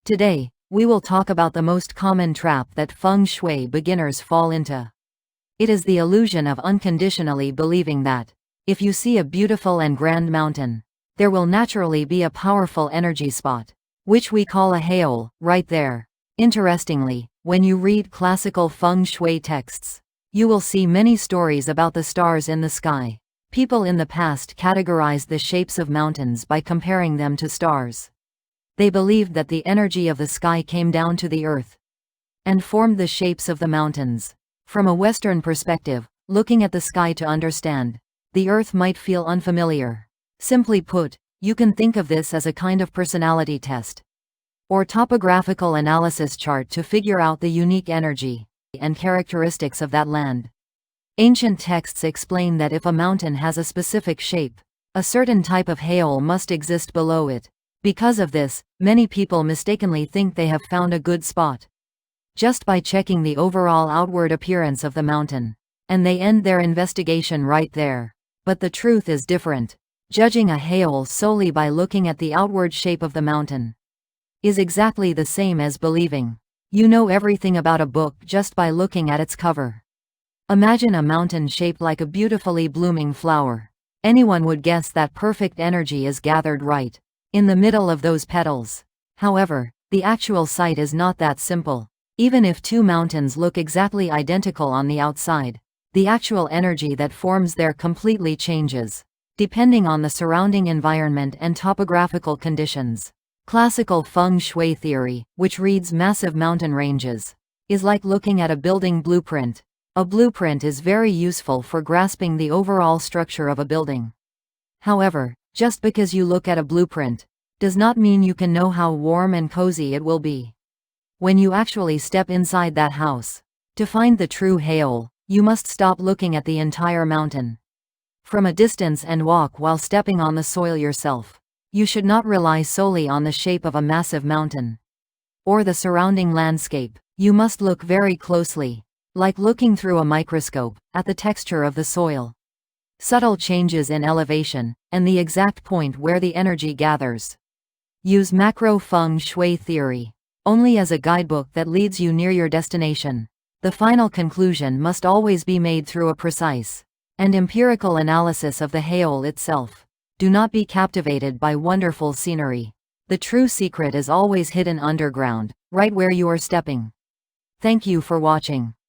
Today, we will talk about the most common trap that Feng Shui beginners fall into. It is the illusion of unconditionally believing that, if you see a beautiful and grand mountain, there will naturally be a powerful energy spot, which we call a Heol, right there. Interestingly, when you read classical Feng Shui texts, you will see many stories about the stars in the sky. People in the past categorized the shapes of mountains by comparing them to stars. They believed that the energy of the sky came down to the earth and formed the shapes of the mountains. From a Western perspective, looking at the sky to understand the earth might feel unfamiliar. Simply put, you can think of this as a kind of personality test or topographical analysis chart to figure out the unique energy and characteristics of that land. Ancient texts explain that if a mountain has a specific shape, a certain type of Heol must exist below it. Because of this, many people mistakenly think they have found a good spot just by checking the overall outward appearance of the mountain, and they end their investigation right there. But the truth is different. Judging a Heol solely by looking at the outward shape of the mountain is exactly the same as believing you know everything about a book just by looking at its cover. Imagine a mountain shaped like a beautifully blooming flower. Anyone would guess that perfect energy is gathered right in the middle of those petals. However, the actual sight is not that simple. Even if two mountains look exactly identical on the outside, the actual energy that forms there completely changes, depending on the surrounding environment and topographical conditions. Classical Feng Shui theory, which reads massive mountain ranges, is like looking at a building blueprint. A blueprint is very useful for grasping the overall structure of a building. However, just because you look at a blueprint does not mean you can know how warm and cozy it will be when you actually step inside that house. To find the true Heol, you must stop looking at the entire mountain from a distance and walk while stepping on the soil yourself. You should not rely solely on the shape of a massive mountain or the surrounding landscape. You must look very closely, like looking through a microscope, at the texture of the soil, subtle changes in elevation, and the exact point where the energy gathers. Use macro Feng Shui theory only as a guidebook that leads you near your destination. The final conclusion must always be made through a precise and empirical analysis of the Heol itself. Do not be captivated by wonderful scenery. The true secret is always hidden underground, right where you are stepping. Thank you for watching.